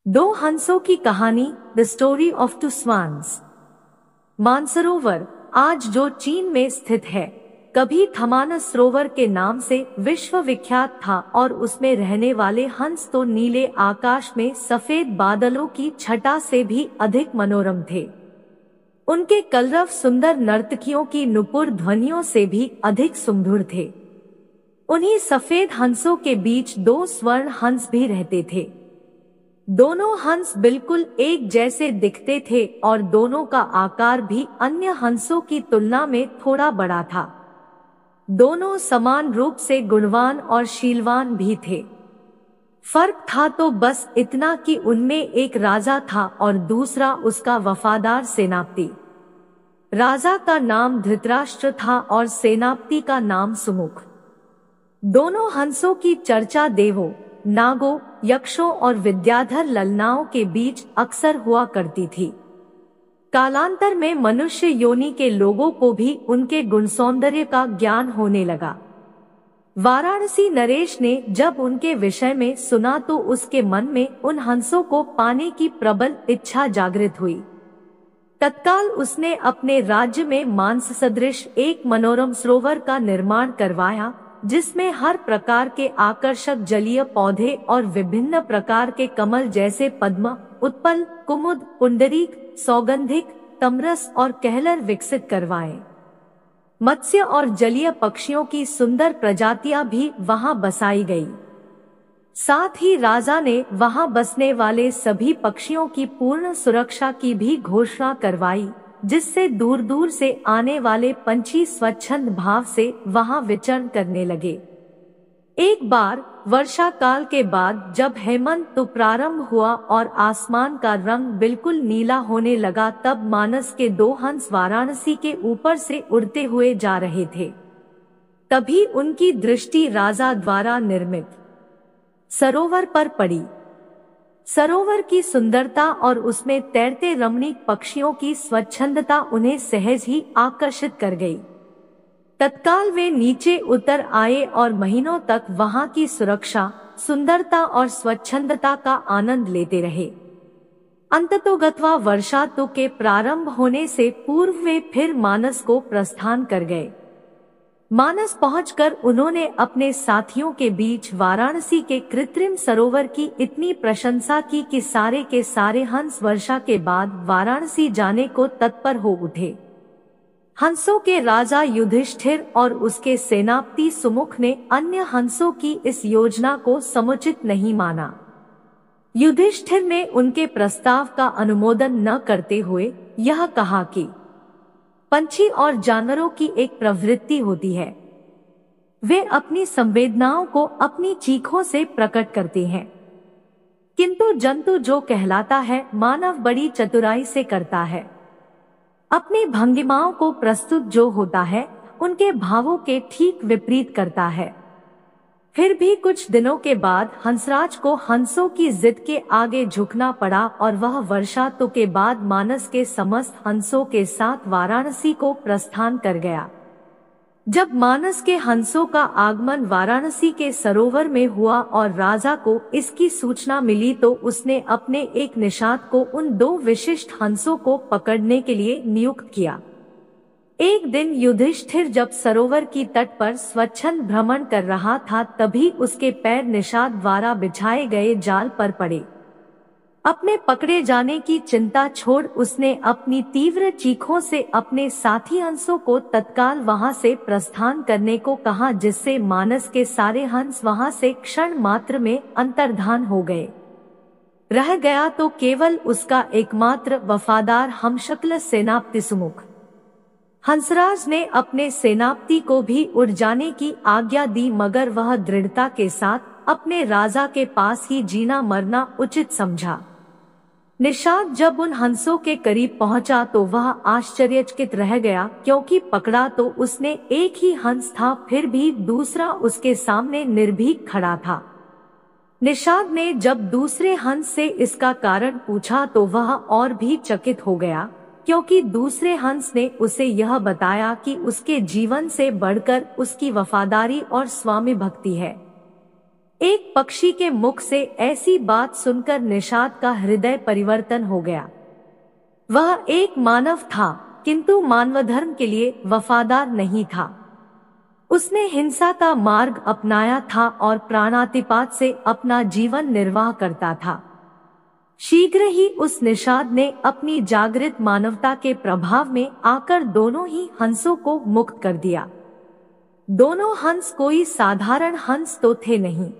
दो हंसों की कहानी, the story of two swans. Mansarovar, आज जो चीन में स्थित है, कभी थमानस सरोवर के नाम से विश्व विख्यात था और उसमें रहने वाले हंस तो नीले आकाश में सफेद बादलों की छटा से भी अधिक मनोरम थे। उनके कलरव सुंदर नर्तकियों की नुपुर ध्वनियों से भी अधिक सुमधुर थे। उन्हीं सफेद हंसों के बीच दो स्वर्ण हंस भी रहते थे। दोनों हंस बिल्कुल एक जैसे दिखते थे और दोनों का आकार भी अन्य हंसों की तुलना में थोड़ा बड़ा था। दोनों समान रूप से गुणवान और शीलवान भी थे। फर्क था तो बस इतना कि उनमें एक राजा था और दूसरा उसका वफादार सेनापति। राजा का नाम धृतराष्ट्र था और सेनापति का नाम सुमुख। दोनों हंसों की चर्चा देवों, नागों, यक्षों और विद्याधर ललनाओं के बीच अक्सर हुआ करती थी। कालांतर में मनुष्य योनि के लोगों को भी उनके गुण सौंदर्य का ज्ञान होने लगा। वाराणसी नरेश ने जब उनके विषय में सुना तो उसके मन में उन हंसों को पाने की प्रबल इच्छा जागृत हुई। तत्काल उसने अपने राज्य में मांस सदृश एक मनोरम सरोवर का निर्माण करवाया, जिसमें हर प्रकार के आकर्षक जलीय पौधे और विभिन्न प्रकार के कमल जैसे पद्म, उत्पल, कुमुद, पुंडरीक, सौगंधिक, तमरस और कहलर विकसित करवाए। मत्स्य और जलीय पक्षियों की सुंदर प्रजातियां भी वहां बसाई गई। साथ ही राजा ने वहां बसने वाले सभी पक्षियों की पूर्ण सुरक्षा की भी घोषणा करवाई, जिससे दूर दूर से आने वाले पंछी स्वच्छंद भाव से वहां विचरण करने लगे। एक बार वर्षा काल के बाद जब हेमंत ऋतु प्रारंभ हुआ और आसमान का रंग बिल्कुल नीला होने लगा, तब मानस के दो हंस वाराणसी के ऊपर से उड़ते हुए जा रहे थे। तभी उनकी दृष्टि राजा द्वारा निर्मित सरोवर पर पड़ी। सरोवर की सुंदरता और उसमें तैरते रमणीक पक्षियों की स्वच्छंदता उन्हें सहज ही आकर्षित कर गई। तत्काल वे नीचे उतर आए और महीनों तक वहां की सुरक्षा, सुंदरता और स्वच्छंदता का आनंद लेते रहे। अंततोगत्वा वर्षा ऋतु के प्रारंभ होने से पूर्व वे फिर मानस को प्रस्थान कर गए। मानस पहुंचकर उन्होंने अपने साथियों के बीच वाराणसी के कृत्रिम सरोवर की इतनी प्रशंसा की कि सारे के सारे हंस वर्षा के बाद वाराणसी जाने को तत्पर हो उठे। हंसों के राजा युधिष्ठिर और उसके सेनापति सुमुख ने अन्य हंसों की इस योजना को समुचित नहीं माना। युधिष्ठिर ने उनके प्रस्ताव का अनुमोदन न करते हुए यह कहा कि पंछी और जानवरों की एक प्रवृत्ति होती है, वे अपनी संवेदनाओं को अपनी चीखों से प्रकट करते हैं, किंतु जंतु जो कहलाता है मानव बड़ी चतुराई से करता है। अपनी भंगिमाओं को प्रस्तुत जो होता है उनके भावों के ठीक विपरीत करता है। फिर भी कुछ दिनों के बाद हंसराज को हंसों की जिद के आगे झुकना पड़ा और वह वर्षा ऋतु के बाद मानस के समस्त हंसों के साथ वाराणसी को प्रस्थान कर गया। जब मानस के हंसों का आगमन वाराणसी के सरोवर में हुआ और राजा को इसकी सूचना मिली, तो उसने अपने एक निषाद को उन दो विशिष्ट हंसों को पकड़ने के लिए नियुक्त किया। एक दिन युधिष्ठिर जब सरोवर की तट पर स्वच्छंद भ्रमण कर रहा था, तभी उसके पैर निषाद द्वारा बिछाए गए जाल पर पड़े। अपने पकड़े जाने की चिंता छोड़ उसने अपनी तीव्र चीखों से अपने साथी हंसों को तत्काल वहां से प्रस्थान करने को कहा, जिससे मानस के सारे हंस वहां से क्षण मात्र में अंतर्धान हो गए। रह गया तो केवल उसका एकमात्र वफादार हमशक्ल सेनापति सुमुख। हंसराज ने अपने सेनापति को भी उड़ जाने की आज्ञा दी, मगर वह दृढ़ता के साथ अपने राजा के पास ही जीना मरना उचित समझा। निषाद जब उन हंसों के करीब पहुंचा तो वह आश्चर्यचकित रह गया, क्योंकि पकड़ा तो उसने एक ही हंस था, फिर भी दूसरा उसके सामने निर्भीक खड़ा था। निषाद ने जब दूसरे हंस से इसका कारण पूछा तो वह और भी चकित हो गया, क्योंकि दूसरे हंस ने उसे यह बताया कि उसके जीवन से बढ़कर उसकी वफादारी और स्वामी भक्ति है। एक पक्षी के मुख से ऐसी बात सुनकर निषाद का हृदय परिवर्तन हो गया। वह एक मानव था, किंतु मानव धर्म के लिए वफादार नहीं था। उसने हिंसा का मार्ग अपनाया था और प्राणातिपात से अपना जीवन निर्वाह करता था। शीघ्र ही उस निषाद ने अपनी जागृत मानवता के प्रभाव में आकर दोनों ही हंसों को मुक्त कर दिया। दोनों हंस कोई साधारण हंस तो थे नहीं।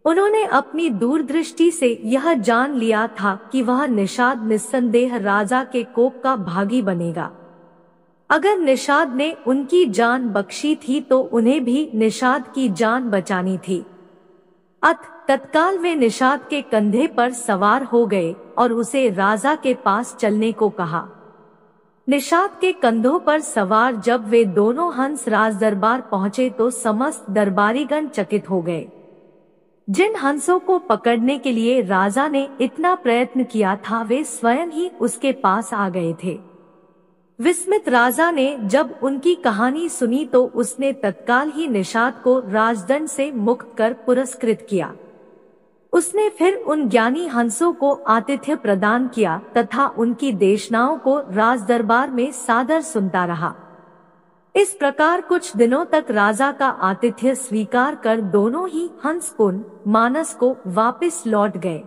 उन्होंने अपनी दूरदृष्टि से यह जान लिया था कि वह निषाद निस्संदेह राजा के कोप का भागी बनेगा। अगर निषाद ने उनकी जान बख्शी थी तो उन्हें भी निषाद की जान बचानी थी। तत्काल वे निषाद के कंधे पर सवार हो गए और उसे राजा के पास चलने को कहा। निषाद के कंधों पर सवार जब वे दोनों हंस राज दरबार पहुंचे तो समस्त दरबारीगण चकित हो गए। जिन हंसों को पकड़ने के लिए राजा ने इतना प्रयत्न किया था वे स्वयं ही उसके पास आ गए थे। विस्मित राजा ने जब उनकी कहानी सुनी तो उसने तत्काल ही निषाद को राजदंड से मुक्त कर पुरस्कृत किया। उसने फिर उन ज्ञानी हंसों को आतिथ्य प्रदान किया तथा उनकी देशनाओं को राज दरबार में सादर सुनता रहा। इस प्रकार कुछ दिनों तक राजा का आतिथ्य स्वीकार कर दोनों ही हंस पुन मानस को वापस लौट गए।